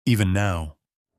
Even now,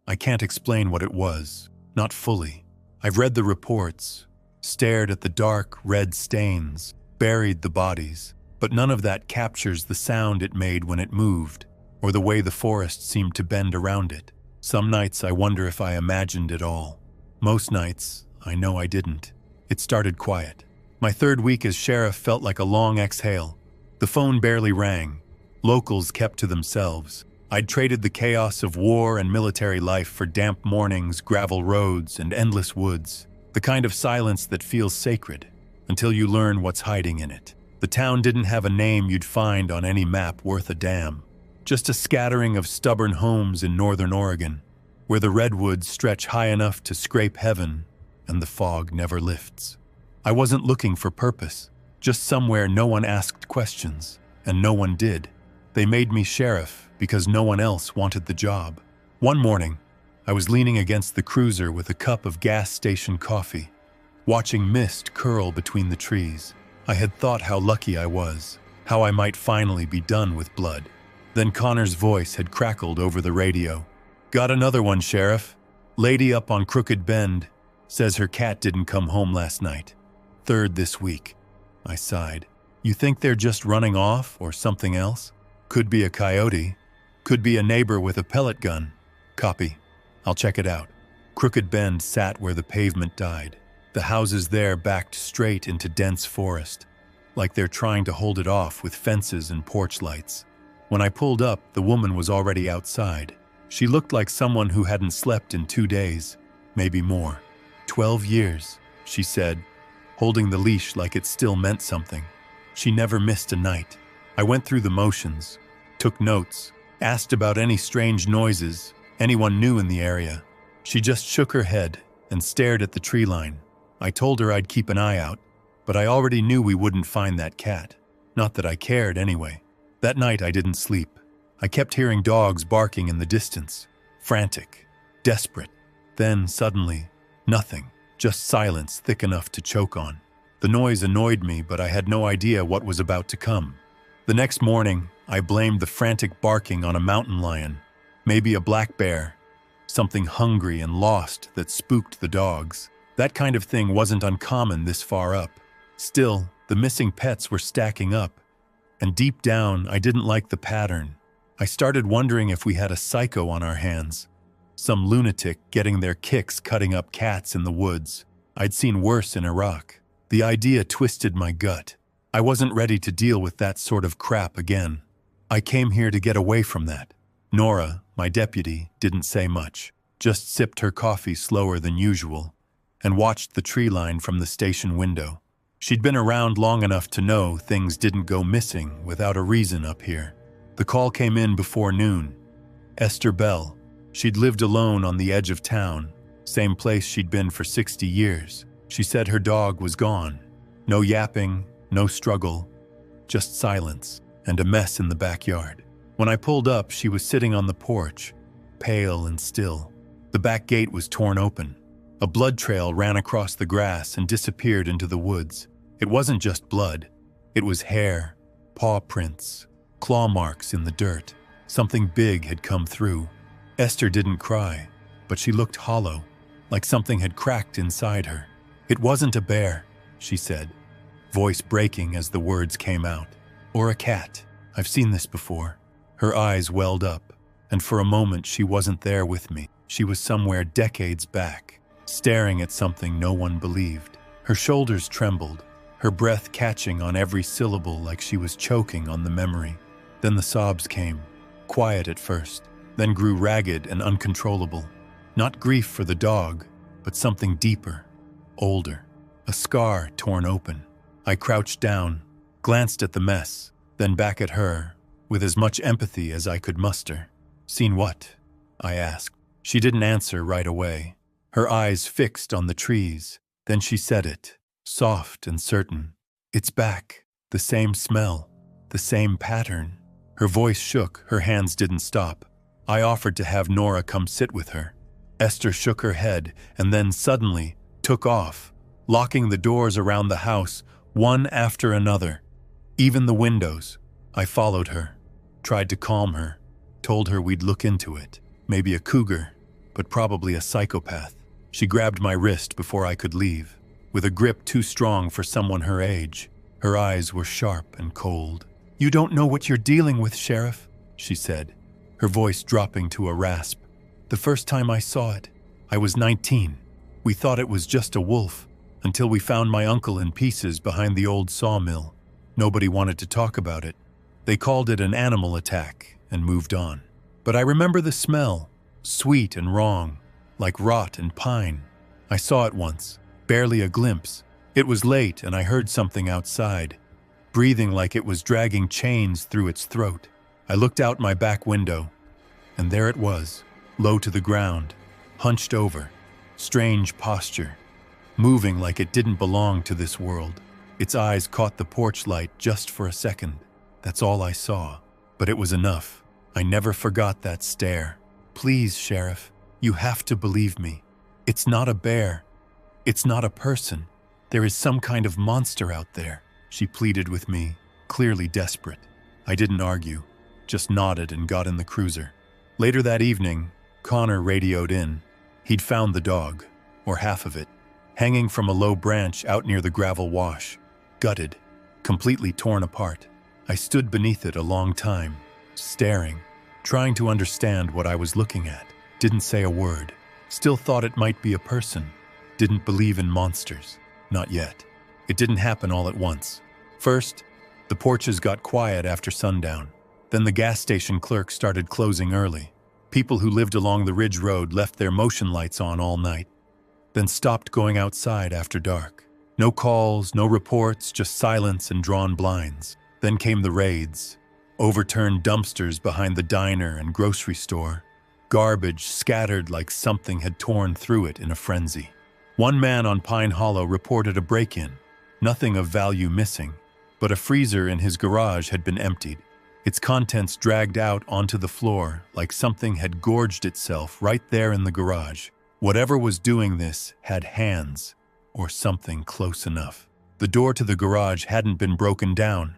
I can't explain what it was, not fully. I've read the reports, stared at the dark, red stains, buried the bodies, but none of that captures the sound it made when it moved, or the way the forest seemed to bend around it. Some nights I wonder if I imagined it all. Most nights, I know I didn't. It started quiet. My third week as sheriff felt like a long exhale. The phone barely rang. Locals kept to themselves. I'd traded the chaos of war and military life for damp mornings, gravel roads, and endless woods. The kind of silence that feels sacred, until you learn what's hiding in it. The town didn't have a name you'd find on any map worth a damn. Just a scattering of stubborn homes in northern Oregon, where the redwoods stretch high enough to scrape heaven, and the fog never lifts. I wasn't looking for purpose, just somewhere no one asked questions, and no one did. They made me sheriff because no one else wanted the job. One morning, I was leaning against the cruiser with a cup of gas station coffee, watching mist curl between the trees. I had thought how lucky I was, how I might finally be done with blood. Then Connor's voice had crackled over the radio. "Got another one, Sheriff. Lady up on Crooked Bend says her cat didn't come home last night. Third this week." I sighed. "You think they're just running off or something else? Could be a coyote. Could be a neighbor with a pellet gun." "Copy. I'll check it out." Crooked Bend sat where the pavement died. The houses there backed straight into dense forest, like they're trying to hold it off with fences and porch lights. When I pulled up, the woman was already outside. She looked like someone who hadn't slept in 2 days, maybe more. 12 years, she said, holding the leash like it still meant something. She never missed a night. I went through the motions, took notes, asked about any strange noises, anyone new in the area. She just shook her head and stared at the tree line. I told her I'd keep an eye out, but I already knew we wouldn't find that cat. Not that I cared anyway. That night I didn't sleep. I kept hearing dogs barking in the distance, frantic, desperate. Then, suddenly, nothing, just silence thick enough to choke on. The noise annoyed me, but I had no idea what was about to come. The next morning, I blamed the frantic barking on a mountain lion, maybe a black bear, something hungry and lost that spooked the dogs. That kind of thing wasn't uncommon this far up. Still, the missing pets were stacking up, and deep down, I didn't like the pattern. I started wondering if we had a psycho on our hands, some lunatic getting their kicks cutting up cats in the woods. I'd seen worse in Iraq. The idea twisted my gut. I wasn't ready to deal with that sort of crap again. I came here to get away from that. Nora, my deputy, didn't say much, just sipped her coffee slower than usual, and watched the tree line from the station window. She'd been around long enough to know things didn't go missing without a reason up here. The call came in before noon. Esther Bell. She'd lived alone on the edge of town, same place she'd been for 60 years. She said her dog was gone. No yapping, no struggle, just silence and a mess in the backyard. When I pulled up, she was sitting on the porch, pale and still. The back gate was torn open. A blood trail ran across the grass and disappeared into the woods. It wasn't just blood. It was hair, paw prints, claw marks in the dirt. Something big had come through. Esther didn't cry, but she looked hollow, like something had cracked inside her. "It wasn't a bear," she said, voice breaking as the words came out. "Or a cat. I've seen this before." Her eyes welled up, and for a moment she wasn't there with me. She was somewhere decades back, staring at something no one believed. Her shoulders trembled, her breath catching on every syllable like she was choking on the memory. Then the sobs came, quiet at first, then grew ragged and uncontrollable. Not grief for the dog, but something deeper, older, a scar torn open. I crouched down, glanced at the mess, then back at her, with as much empathy as I could muster. "Seen what?" I asked. She didn't answer right away, her eyes fixed on the trees. Then she said it, soft and certain. "It's back. The same smell, the same pattern." Her voice shook, her hands didn't stop. I offered to have Nora come sit with her. Esther shook her head and then suddenly took off, locking the doors around the house, one after another. Even the windows. I followed her, tried to calm her, told her we'd look into it. Maybe a cougar, but probably a psychopath. She grabbed my wrist before I could leave, with a grip too strong for someone her age. Her eyes were sharp and cold. "You don't know what you're dealing with, Sheriff," she said, her voice dropping to a rasp. "The first time I saw it, I was 19. We thought it was just a wolf, until we found my uncle in pieces behind the old sawmill. Nobody wanted to talk about it. They called it an animal attack and moved on. But I remember the smell, sweet and wrong, like rot and pine. I saw it once, barely a glimpse. It was late and I heard something outside, breathing like it was dragging chains through its throat. I looked out my back window, and there it was, low to the ground, hunched over, strange posture, moving like it didn't belong to this world. Its eyes caught the porch light just for a second. That's all I saw, but it was enough. I never forgot that stare. Please, Sheriff, you have to believe me. It's not a bear. It's not a person. There is some kind of monster out there, she pleaded with me, clearly desperate. I didn't argue, just nodded and got in the cruiser. Later that evening, Connor radioed in. He'd found the dog, or half of it, hanging from a low branch out near the gravel wash, gutted, completely torn apart. I stood beneath it a long time, staring, trying to understand what I was looking at. Didn't say a word. Still thought it might be a person. Didn't believe in monsters. Not yet. It didn't happen all at once. First, the porches got quiet after sundown. Then the gas station clerk started closing early. People who lived along the ridge road left their motion lights on all night, then stopped going outside after dark. No calls, no reports, just silence and drawn blinds. Then came the raids. Overturned dumpsters behind the diner and grocery store. Garbage scattered like something had torn through it in a frenzy. One man on Pine Hollow reported a break-in. Nothing of value missing, but a freezer in his garage had been emptied. Its contents dragged out onto the floor like something had gorged itself right there in the garage. Whatever was doing this had hands, or something close enough. The door to the garage hadn't been broken down.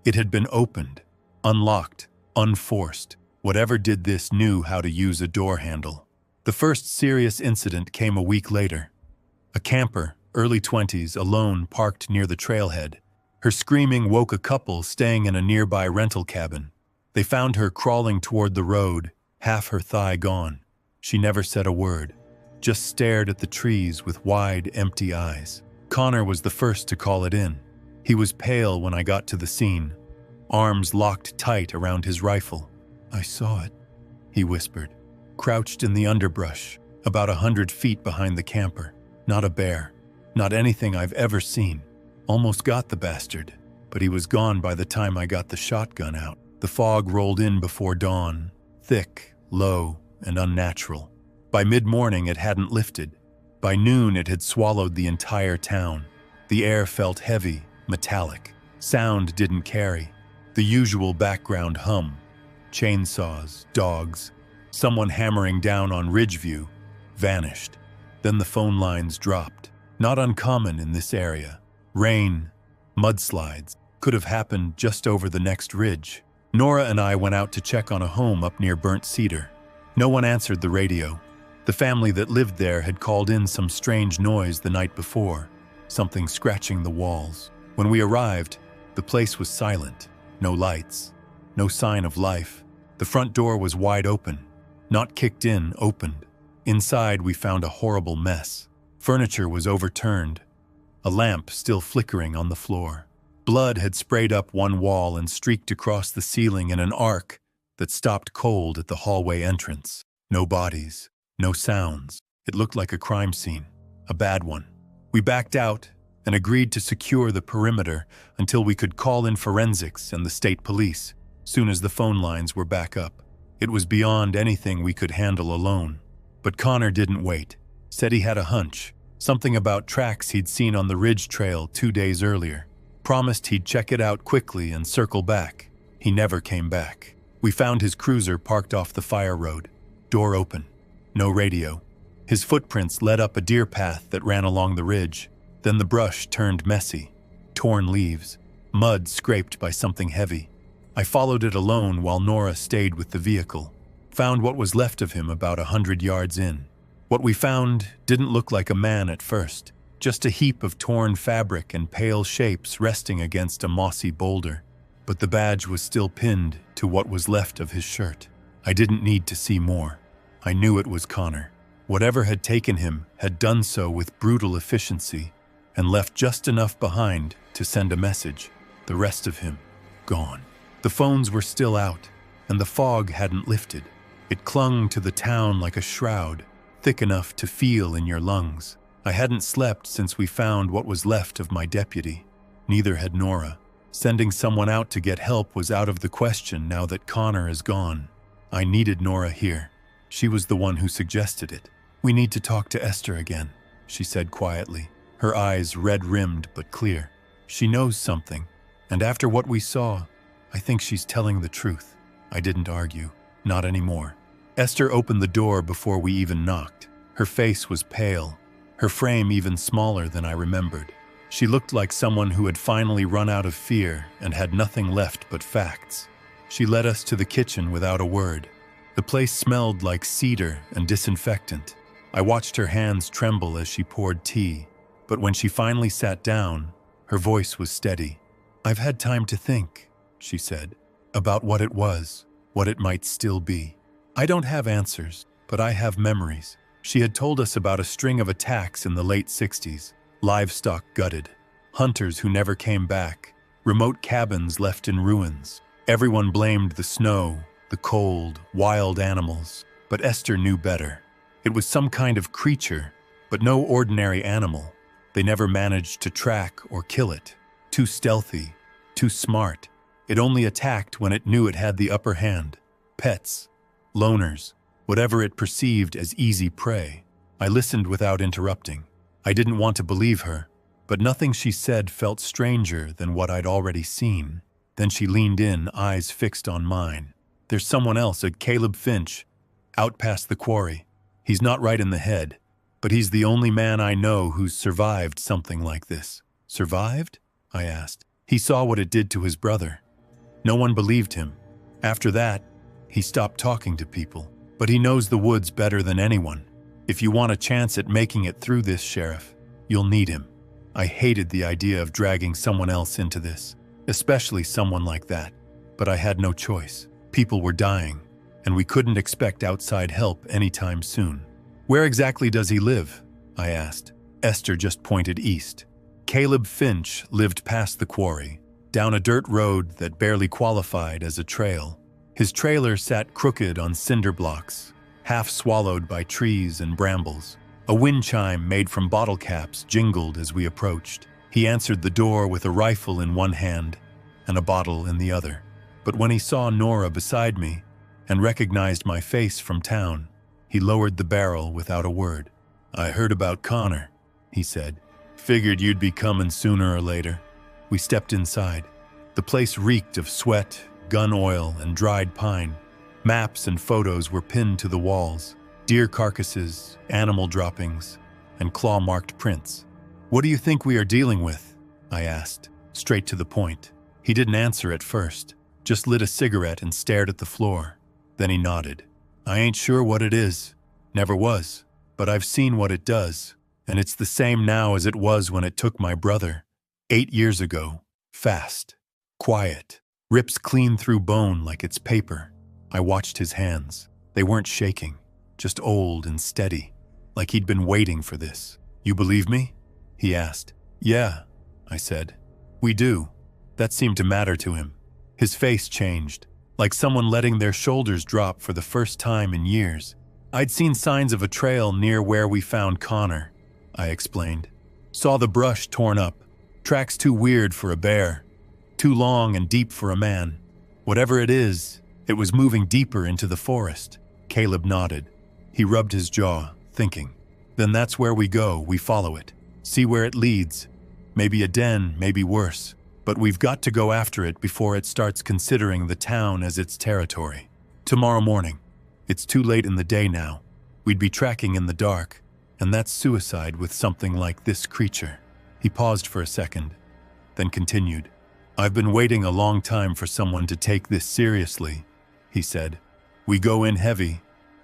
It had been opened, unlocked, unforced. Whatever did this knew how to use a door handle. The first serious incident came a week later. A camper, early 20s, alone, parked near the trailhead. Her screaming woke a couple staying in a nearby rental cabin. They found her crawling toward the road, half her thigh gone. She never said a word, just stared at the trees with wide, empty eyes. Connor was the first to call it in. He was pale when I got to the scene, arms locked tight around his rifle. "I saw it," he whispered, crouched in the underbrush, about 100 feet behind the camper. Not a bear, not anything I've ever seen. Almost got the bastard, but he was gone by the time I got the shotgun out. The fog rolled in before dawn, thick, low, and unnatural. By mid-morning it hadn't lifted. By noon it had swallowed the entire town. The air felt heavy, metallic. Sound didn't carry. The usual background hum. Chainsaws, dogs, someone hammering down on Ridgeview, vanished. Then the phone lines dropped. Not uncommon in this area. Rain, mudslides, could have happened just over the next ridge. Nora and I went out to check on a home up near Burnt Cedar. No one answered the radio. The family that lived there had called in some strange noise the night before, something scratching the walls. When we arrived, the place was silent. No lights, no sign of life. The front door was wide open, not kicked in, opened. Inside, we found a horrible mess. Furniture was overturned, a lamp still flickering on the floor. Blood had sprayed up one wall and streaked across the ceiling in an arc that stopped cold at the hallway entrance. No bodies, no sounds. It looked like a crime scene, a bad one. We backed out and agreed to secure the perimeter until we could call in forensics and the state police, soon as the phone lines were back up. It was beyond anything we could handle alone. But Connor didn't wait. Said he had a hunch, something about tracks he'd seen on the ridge trail 2 days earlier. Promised he'd check it out quickly and circle back. He never came back. We found his cruiser parked off the fire road. Door open. No radio. His footprints led up a deer path that ran along the ridge. Then the brush turned messy. Torn leaves. Mud scraped by something heavy. I followed it alone while Nora stayed with the vehicle. Found what was left of him about 100 yards in. What we found didn't look like a man at first, just a heap of torn fabric and pale shapes resting against a mossy boulder. But the badge was still pinned to what was left of his shirt. I didn't need to see more. I knew it was Connor. Whatever had taken him had done so with brutal efficiency and left just enough behind to send a message. The rest of him, gone. The phones were still out, and the fog hadn't lifted. It clung to the town like a shroud, thick enough to feel in your lungs. I hadn't slept since we found what was left of my deputy. Neither had Nora. Sending someone out to get help was out of the question now that Connor is gone. I needed Nora here. She was the one who suggested it. "We need to talk to Esther again," she said quietly, her eyes red-rimmed but clear. "She knows something, and after what we saw, I think she's telling the truth." I didn't argue. Not anymore. Esther opened the door before we even knocked. Her face was pale, her frame even smaller than I remembered. She looked like someone who had finally run out of fear and had nothing left but facts. She led us to the kitchen without a word. The place smelled like cedar and disinfectant. I watched her hands tremble as she poured tea, but when she finally sat down, her voice was steady. "I've had time to think," she said, "about what it was, what it might still be. I don't have answers, but I have memories." She had told us about a string of attacks in the late 60s, livestock gutted, hunters who never came back, remote cabins left in ruins. Everyone blamed the snow, the cold, wild animals, but Esther knew better. It was some kind of creature, but no ordinary animal. They never managed to track or kill it. Too stealthy, too smart. It only attacked when it knew it had the upper hand. Pets, loners, whatever it perceived as easy prey. I listened without interrupting. I didn't want to believe her, but nothing she said felt stranger than what I'd already seen. Then she leaned in, eyes fixed on mine. "There's someone else, a Caleb Finch, out past the quarry. He's not right in the head, but he's the only man I know who's survived something like this." "Survived?" I asked. "He saw what it did to his brother. No one believed him. After that, he stopped talking to people. But he knows the woods better than anyone. If you want a chance at making it through this, Sheriff, you'll need him." I hated the idea of dragging someone else into this, especially someone like that. But I had no choice. People were dying, and we couldn't expect outside help anytime soon. "Where exactly does he live?" I asked. Esther just pointed east. Caleb Finch lived past the quarry, down a dirt road that barely qualified as a trail. His trailer sat crooked on cinder blocks, half swallowed by trees and brambles. A wind chime made from bottle caps jingled as we approached. He answered the door with a rifle in one hand and a bottle in the other. But when he saw Nora beside me and recognized my face from town, he lowered the barrel without a word. "I heard about Connor," he said. "Figured you'd be coming sooner or later." We stepped inside. The place reeked of sweat, gun oil, and dried pine. Maps and photos were pinned to the walls. Deer carcasses, animal droppings, and claw-marked prints. "What do you think we are dealing with?" I asked, straight to the point. He didn't answer at first, just lit a cigarette and stared at the floor. Then he nodded. "I ain't sure what it is. Never was. But I've seen what it does, and it's the same now as it was when it took my brother. 8 years ago. Fast. Quiet. Rips clean through bone like it's paper." I watched his hands. They weren't shaking, just old and steady, like he'd been waiting for this. "You believe me?" he asked. "Yeah," I said. "We do." That seemed to matter to him. His face changed, like someone letting their shoulders drop for the first time in years. "I'd seen signs of a trail near where we found Connor," I explained. "Saw the brush torn up. Tracks too weird for a bear. Too long and deep for a man. Whatever it is, it was moving deeper into the forest." Caleb nodded. He rubbed his jaw, thinking. "Then that's where we go. We follow it. See where it leads. Maybe a den, maybe worse. But we've got to go after it before it starts considering the town as its territory. Tomorrow morning. It's too late in the day now. We'd be tracking in the dark, and that's suicide with something like this creature." He paused for a second, then continued. "I've been waiting a long time for someone to take this seriously," he said. We go in heavy,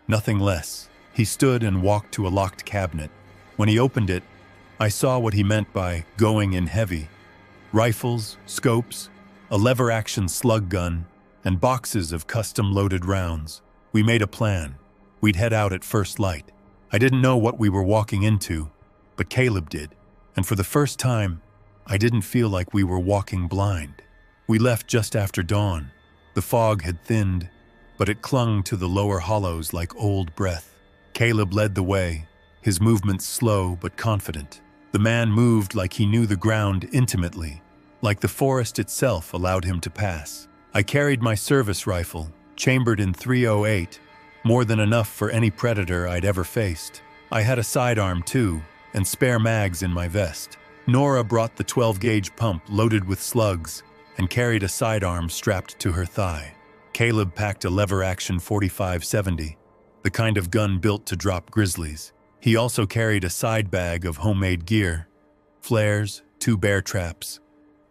nothing less. He stood and walked to a locked cabinet. When he opened it, I saw what he meant by going in heavy. Rifles, scopes, a lever-action slug gun, and boxes of custom-loaded rounds. We made a plan. We'd head out at first light. I didn't know what we were walking into, but Caleb did. And for the first time, I didn't feel like we were walking blind. We left just after dawn. The fog had thinned, but it clung to the lower hollows like old breath. Caleb led the way, his movements slow but confident. The man moved like he knew the ground intimately, like the forest itself allowed him to pass. I carried my service rifle, chambered in .308, more than enough for any predator I'd ever faced. I had a sidearm too, and spare mags in my vest. Nora brought the 12-gauge pump loaded with slugs and carried a sidearm strapped to her thigh. Caleb packed a lever-action .45-70, the kind of gun built to drop grizzlies. He also carried a side bag of homemade gear, flares, 2 bear traps,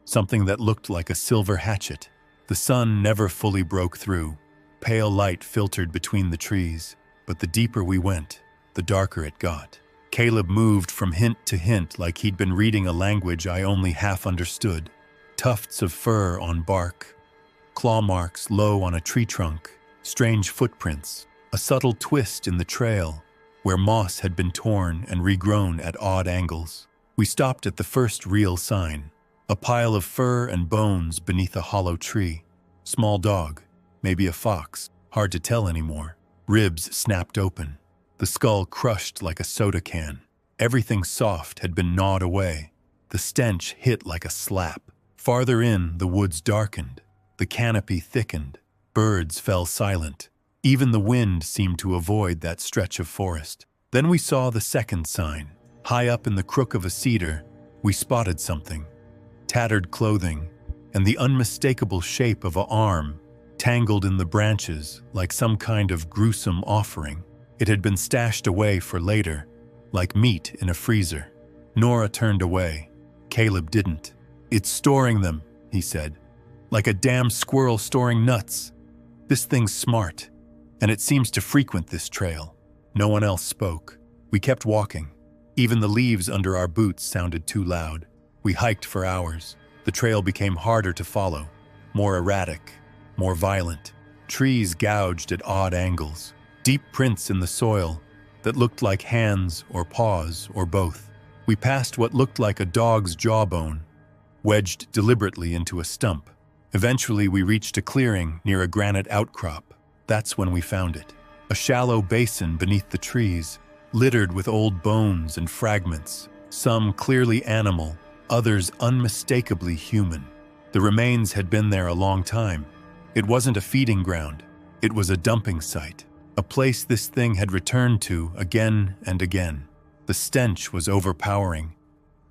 something that looked like a silver hatchet. The sun never fully broke through. Pale light filtered between the trees, but the deeper we went, the darker it got. Caleb moved from hint to hint like he'd been reading a language I only half understood. Tufts of fur on bark, claw marks low on a tree trunk, strange footprints, a subtle twist in the trail where moss had been torn and regrown at odd angles. We stopped at the first real sign, a pile of fur and bones beneath a hollow tree. Small dog, maybe a fox, hard to tell anymore. Ribs snapped open, the skull crushed like a soda can. Everything soft had been gnawed away. The stench hit like a slap. Farther in, the woods darkened. The canopy thickened. Birds fell silent. Even the wind seemed to avoid that stretch of forest. Then we saw the second sign. High up in the crook of a cedar, we spotted something. Tattered clothing, and the unmistakable shape of an arm tangled in the branches like some kind of gruesome offering. It had been stashed away for later, like meat in a freezer. Nora turned away. Caleb didn't. "It's storing them," he said. "Like a damn squirrel storing nuts. This thing's smart, and it seems to frequent this trail." No one else spoke. We kept walking. Even the leaves under our boots sounded too loud. We hiked for hours. The trail became harder to follow, more erratic, more violent. Trees gouged at odd angles. Deep prints in the soil that looked like hands or paws or both. We passed what looked like a dog's jawbone, wedged deliberately into a stump. Eventually, we reached a clearing near a granite outcrop. That's when we found it. A shallow basin beneath the trees, littered with old bones and fragments, some clearly animal, others unmistakably human. The remains had been there a long time. It wasn't a feeding ground. It was a dumping site, a place this thing had returned to again and again. The stench was overpowering,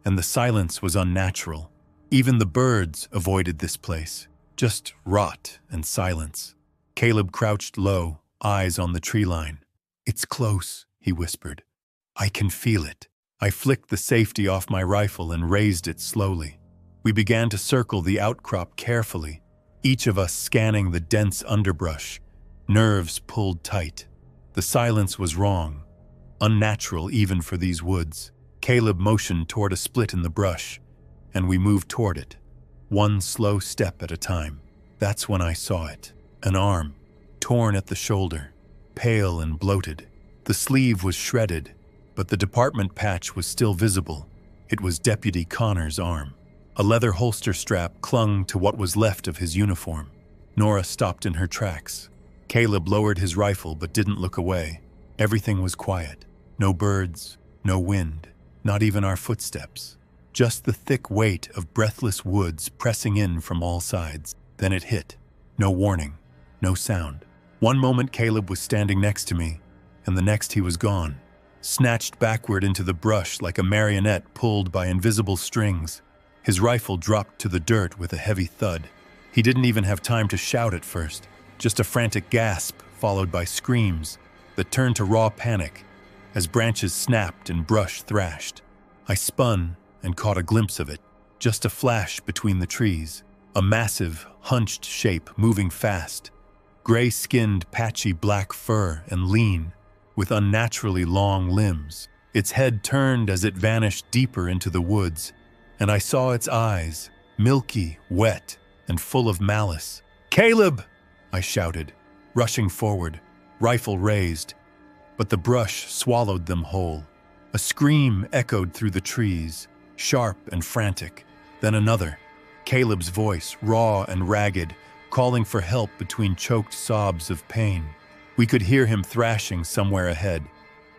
and the silence was unnatural. Even the birds avoided this place, just rot and silence. Caleb crouched low, eyes on the tree line. "It's close," he whispered. "I can feel it." I flicked the safety off my rifle and raised it slowly. We began to circle the outcrop carefully, each of us scanning the dense underbrush, nerves pulled tight. The silence was wrong, unnatural even for these woods. Caleb motioned toward a split in the brush, and we moved toward it, one slow step at a time. That's when I saw it. An arm, torn at the shoulder, pale and bloated. The sleeve was shredded, but the department patch was still visible. It was Deputy Connor's arm. A leather holster strap clung to what was left of his uniform. Nora stopped in her tracks. Caleb lowered his rifle but didn't look away. Everything was quiet. No birds, no wind, not even our footsteps. Just the thick weight of breathless woods pressing in from all sides. Then it hit. No warning, no sound. One moment Caleb was standing next to me, and the next he was gone, snatched backward into the brush like a marionette pulled by invisible strings. His rifle dropped to the dirt with a heavy thud. He didn't even have time to shout at first, just a frantic gasp followed by screams that turned to raw panic as branches snapped and brush thrashed. I spun and caught a glimpse of it, just a flash between the trees, a massive, hunched shape moving fast, gray-skinned, patchy black fur and lean, with unnaturally long limbs. Its head turned as it vanished deeper into the woods, and I saw its eyes, milky, wet, and full of malice. "Caleb!" I shouted, rushing forward, rifle raised, but the brush swallowed them whole. A scream echoed through the trees, sharp and frantic, then another. Caleb's voice, raw and ragged, calling for help between choked sobs of pain. We could hear him thrashing somewhere ahead,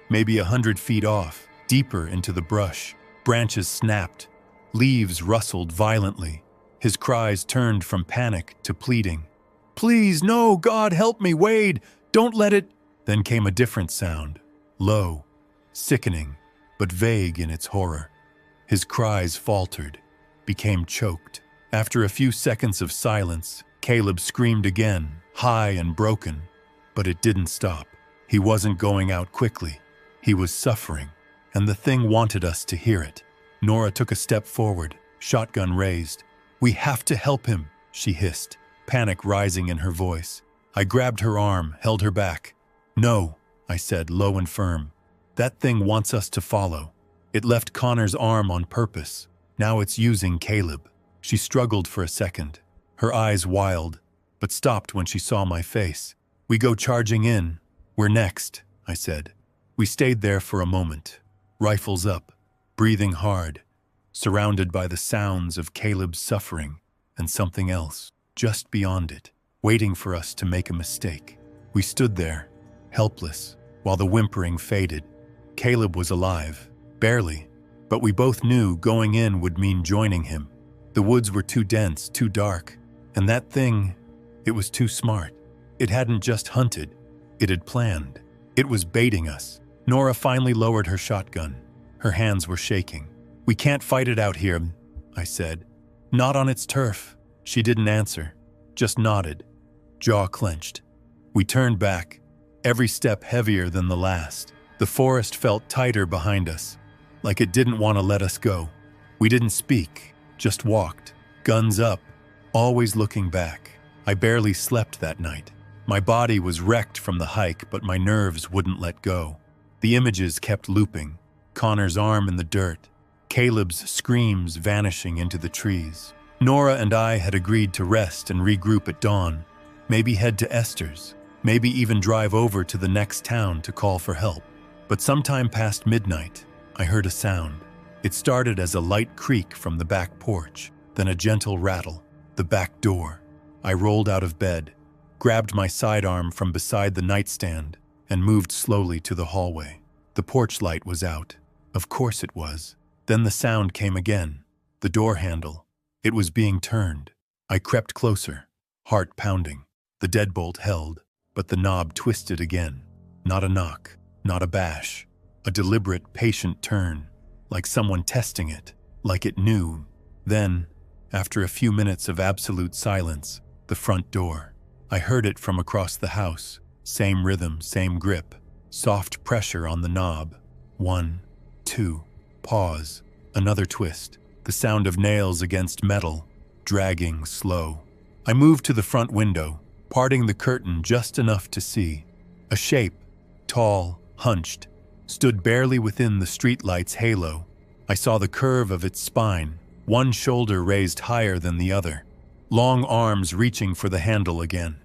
maybe 100 feet off, deeper into the brush. Branches snapped, leaves rustled violently. His cries turned from panic to pleading. "Please, no, God, help me, Wade! Don't let it—" Then came a different sound, low, sickening, but vague in its horror. His cries faltered, became choked. After a few seconds of silence, Caleb screamed again, high and broken. But it didn't stop. He wasn't going out quickly. He was suffering, and the thing wanted us to hear it. Nora took a step forward, shotgun raised. "We have to help him," she hissed, panic rising in her voice. I grabbed her arm, held her back. "No," I said, low and firm. "That thing wants us to follow. It left Connor's arm on purpose. Now it's using Caleb." She struggled for a second, her eyes wild, but stopped when she saw my face. "We go charging in. We're next," I said. We stayed there for a moment, rifles up, breathing hard, surrounded by the sounds of Caleb's suffering and something else, just beyond it, waiting for us to make a mistake. We stood there, helpless, while the whimpering faded. Caleb was alive, barely, but we both knew going in would mean joining him. The woods were too dense, too dark, and that thing, it was too smart. It hadn't just hunted, it had planned. It was baiting us. Nora finally lowered her shotgun. Her hands were shaking. "We can't fight it out here," I said. "Not on its turf." She didn't answer, just nodded, jaw clenched. We turned back, every step heavier than the last. The forest felt tighter behind us, like it didn't want to let us go. We didn't speak, just walked, guns up, always looking back. I barely slept that night. My body was wrecked from the hike, but my nerves wouldn't let go. The images kept looping. Connor's arm in the dirt, Caleb's screams vanishing into the trees. Nora and I had agreed to rest and regroup at dawn, maybe head to Esther's, maybe even drive over to the next town to call for help. But sometime past midnight, I heard a sound. It started as a light creak from the back porch, then a gentle rattle, the back door. I rolled out of bed, grabbed my sidearm from beside the nightstand, and moved slowly to the hallway. The porch light was out. Of course it was. Then the sound came again. The door handle. It was being turned. I crept closer, heart pounding. The deadbolt held, but the knob twisted again. Not a knock, not a bash. A deliberate, patient turn, like someone testing it, like it knew. Then, after a few minutes of absolute silence, the front door. I heard it from across the house. Same rhythm, same grip. Soft pressure on the knob. 1, 2, pause. Another twist. The sound of nails against metal, dragging slow. I moved to the front window, parting the curtain just enough to see. A shape, tall, hunched, stood barely within the streetlight's halo. I saw the curve of its spine, one shoulder raised higher than the other. Long arms reaching for the handle again.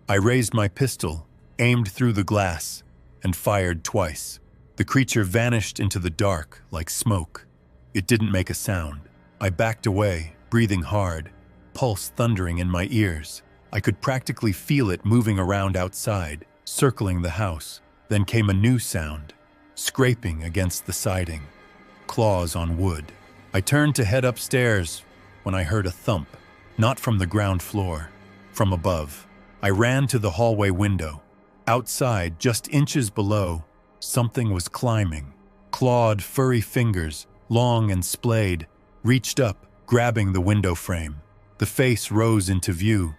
I raised my pistol, aimed through the glass, and fired twice. The creature vanished into the dark like smoke. It didn't make a sound. I backed away, breathing hard, pulse thundering in my ears. I could practically feel it moving around outside, circling the house. Then came a new sound, scraping against the siding, claws on wood. I turned to head upstairs when I heard a thump. Not from the ground floor, from above. I ran to the hallway window. Outside, just inches below, something was climbing. Clawed, furry fingers, long and splayed, reached up, grabbing the window frame. The face rose into view.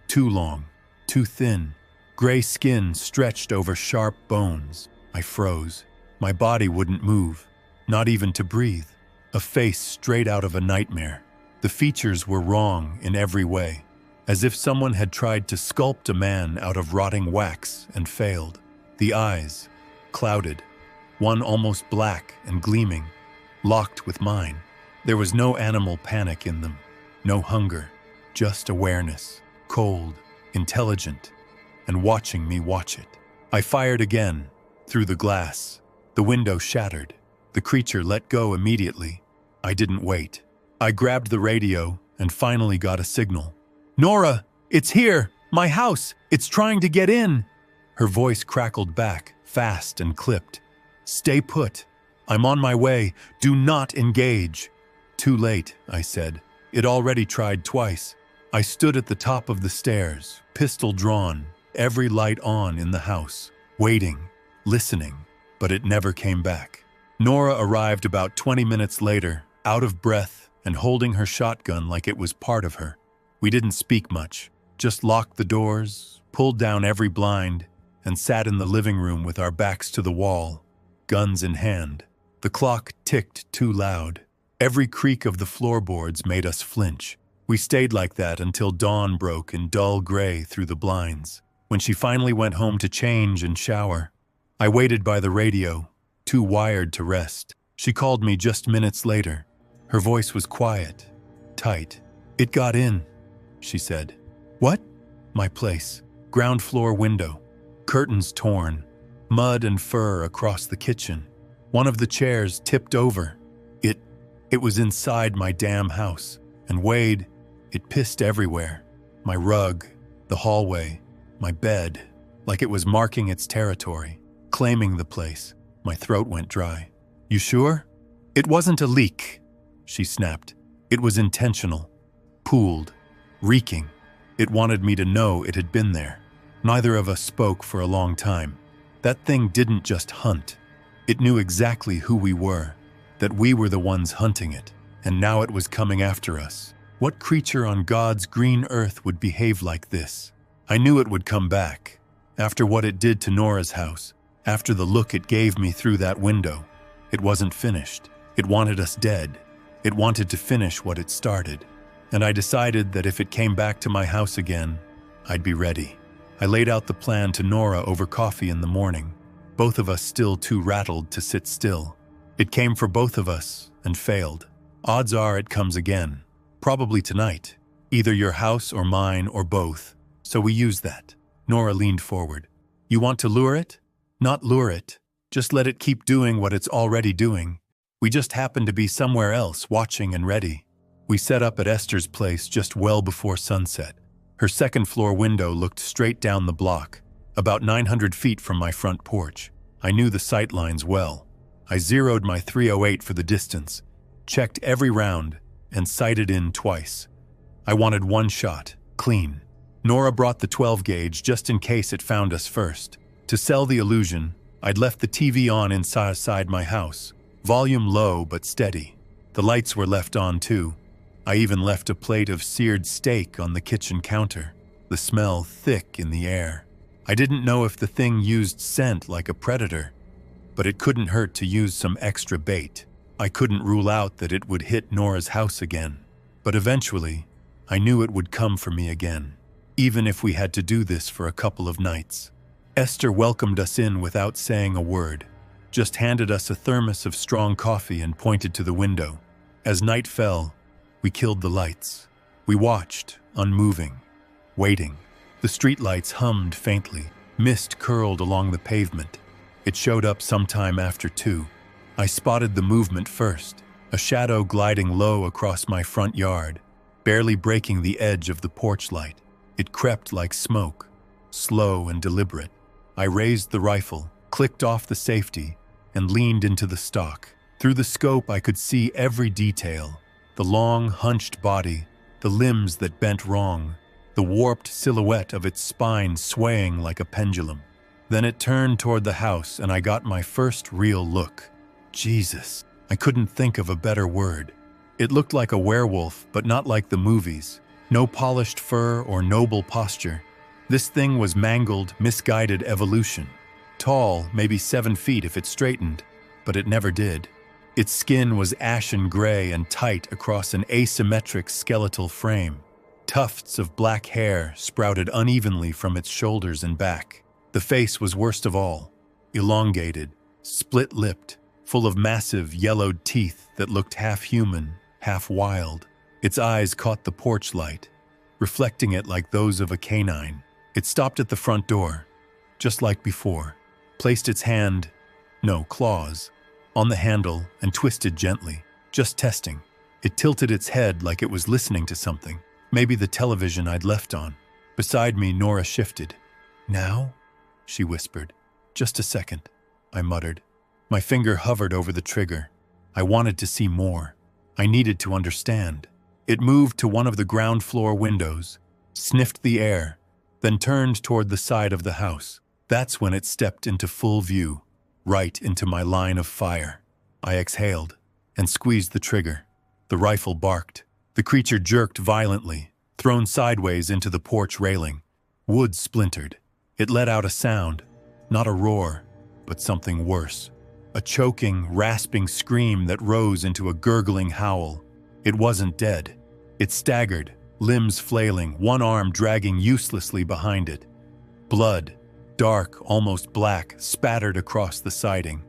Too long, too thin. Gray skin stretched over sharp bones. I froze. My body wouldn't move, not even to breathe. A face straight out of a nightmare. The features were wrong in every way. as if someone had tried to sculpt a man out of rotting wax and failed. The eyes, clouded, one almost black and gleaming, locked with mine. There was no animal panic in them, no hunger, just awareness, cold, intelligent, and watching me watch it. I fired again, through the glass. The window shattered. The creature let go immediately. I didn't wait. I grabbed the radio and finally got a signal. "Nora, it's here! My house! It's trying to get in!" Her voice crackled back, fast and clipped. "Stay put. I'm on my way. Do not engage." "Too late," I said. It already tried twice. I stood at the top of the stairs, pistol drawn, every light on in the house, waiting, listening, but it never came back. Nora arrived about 20 minutes later, out of breath and holding her shotgun like it was part of her. We didn't speak much, just locked the doors, pulled down every blind, and sat in the living room with our backs to the wall, guns in hand. The clock ticked too loud. Every creak of the floorboards made us flinch. We stayed like that until dawn broke in dull gray through the blinds. When she finally went home to change and shower, I waited by the radio, too wired to rest. She called me just minutes later. Her voice was quiet, tight. "It got in," she said. "What?" "My place. Ground floor window. Curtains torn. Mud and fur across the kitchen. One of the chairs tipped over. It was inside my damn house. And Wade, it pissed everywhere. My rug, the hallway, my bed, like it was marking its territory, claiming the place." My throat went dry. "You sure?" "It wasn't a leak," she snapped. "It was intentional. Pooled. Reeking. It wanted me to know it had been there." Neither of us spoke for a long time. That thing didn't just hunt. It knew exactly who we were, that we were the ones hunting it, and now it was coming after us. What creature on God's green earth would behave like this? I knew it would come back. After what it did to Nora's house, after the look it gave me through that window, it wasn't finished. It wanted us dead. It wanted to finish what it started. And I decided that if it came back to my house again, I'd be ready. I laid out the plan to Nora over coffee in the morning, both of us still too rattled to sit still. It came for both of us and failed. Odds are it comes again, probably tonight, either your house or mine or both, so we use that. Nora leaned forward. "You want to lure it?" "Not lure it. Just let it keep doing what it's already doing. We just happen to be somewhere else, watching and ready." We set up at Esther's place just well before sunset. Her second-floor window looked straight down the block, about 900 feet from my front porch. I knew the sight lines well. I zeroed my .308 for the distance, checked every round, and sighted in twice. I wanted one shot, clean. Nora brought the 12-gauge just in case it found us first. To sell the illusion, I'd left the TV on inside my house, volume low but steady. The lights were left on too. I even left a plate of seared steak on the kitchen counter, the smell thick in the air. I didn't know if the thing used scent like a predator, but it couldn't hurt to use some extra bait. I couldn't rule out that it would hit Nora's house again, but eventually, I knew it would come for me again, even if we had to do this for a couple of nights. Esther welcomed us in without saying a word, just handed us a thermos of strong coffee and pointed to the window. As night fell, we killed the lights. We watched, unmoving, waiting. The streetlights hummed faintly. Mist curled along the pavement. It showed up sometime after 2. I spotted the movement first, a shadow gliding low across my front yard, barely breaking the edge of the porch light. It crept like smoke, slow and deliberate. I raised the rifle, clicked off the safety, and leaned into the stock. Through the scope, I could see every detail. The long, hunched body, the limbs that bent wrong, the warped silhouette of its spine swaying like a pendulum. Then it turned toward the house, and I got my first real look. Jesus, I couldn't think of a better word. It looked like a werewolf, but not like the movies. No polished fur or noble posture. This thing was mangled, misguided evolution. Tall, maybe 7 feet if it straightened, but it never did. Its skin was ashen gray and tight across an asymmetric skeletal frame. Tufts of black hair sprouted unevenly from its shoulders and back. The face was worst of all, elongated, split-lipped, full of massive, yellowed teeth that looked half human, half wild. Its eyes caught the porch light, reflecting it like those of a canine. It stopped at the front door, just like before, placed its claws, on the handle and twisted gently, just testing. It tilted its head like it was listening to something, maybe the television I'd left on. Beside me, Nora shifted. "Now?" she whispered. "Just a second," I muttered. My finger hovered over the trigger. I wanted to see more. I needed to understand. It moved to one of the ground floor windows, sniffed the air, then turned toward the side of the house. That's when it stepped into full view, right into my line of fire. I exhaled and squeezed the trigger. The rifle barked. The creature jerked violently, thrown sideways into the porch railing. Wood splintered. It let out a sound, not a roar, but something worse. A choking, rasping scream that rose into a gurgling howl. It wasn't dead. It staggered, limbs flailing, one arm dragging uselessly behind it. Blood, dark, almost black, spattered across the siding.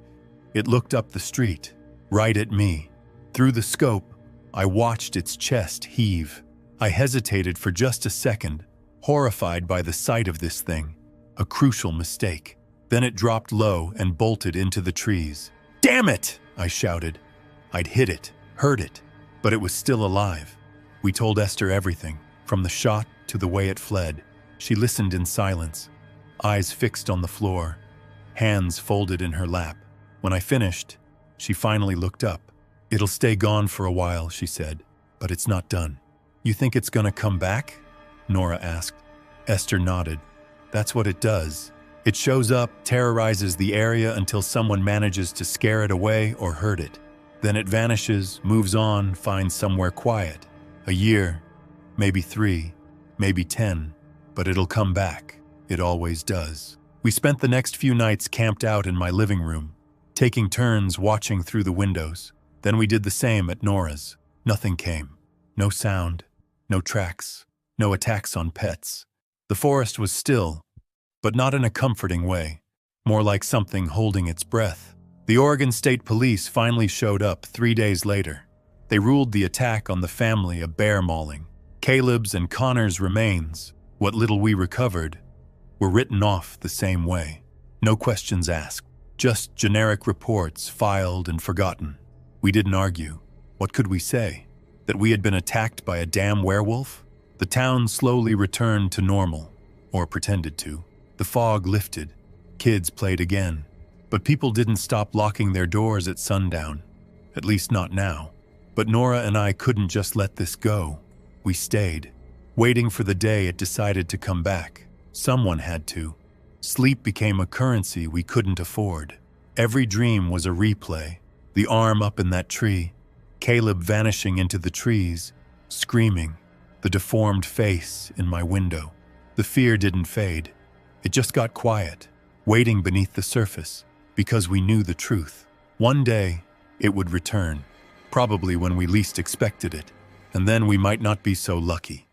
It looked up the street, right at me. Through the scope, I watched its chest heave. I hesitated for just a second, horrified by the sight of this thing. A crucial mistake. Then it dropped low and bolted into the trees. "Damn it!" I shouted. I'd hit it, hurt it, but it was still alive. We told Esther everything, from the shot to the way it fled. She listened in silence, eyes fixed on the floor, hands folded in her lap. When I finished, she finally looked up. "It'll stay gone for a while," she said, "but it's not done." "You think it's gonna come back?" Nora asked. Esther nodded. "That's what it does. It shows up, terrorizes the area until someone manages to scare it away or hurt it. Then it vanishes, moves on, finds somewhere quiet. A year, maybe 3, maybe 10, but it'll come back. It always does." We spent the next few nights camped out in my living room, taking turns watching through the windows. Then we did the same at Nora's. Nothing came. No sound, no tracks, no attacks on pets. The forest was still, but not in a comforting way, more like something holding its breath. The Oregon State Police finally showed up 3 days later. They ruled the attack on the family a bear mauling. Caleb's and Connor's remains, what little we recovered, were written off the same way. No questions asked, just generic reports filed and forgotten. We didn't argue. What could we say? That we had been attacked by a damn werewolf? The town slowly returned to normal, or pretended to. The fog lifted. Kids played again. But people didn't stop locking their doors at sundown. At least not now. But Nora and I couldn't just let this go. We stayed, waiting for the day it decided to come back. Someone had to. Sleep became a currency we couldn't afford. Every dream was a replay. The arm up in that tree, Caleb vanishing into the trees, screaming, the deformed face in my window. The fear didn't fade. It just got quiet, waiting beneath the surface, because we knew the truth. One day, it would return, probably when we least expected it, and then we might not be so lucky.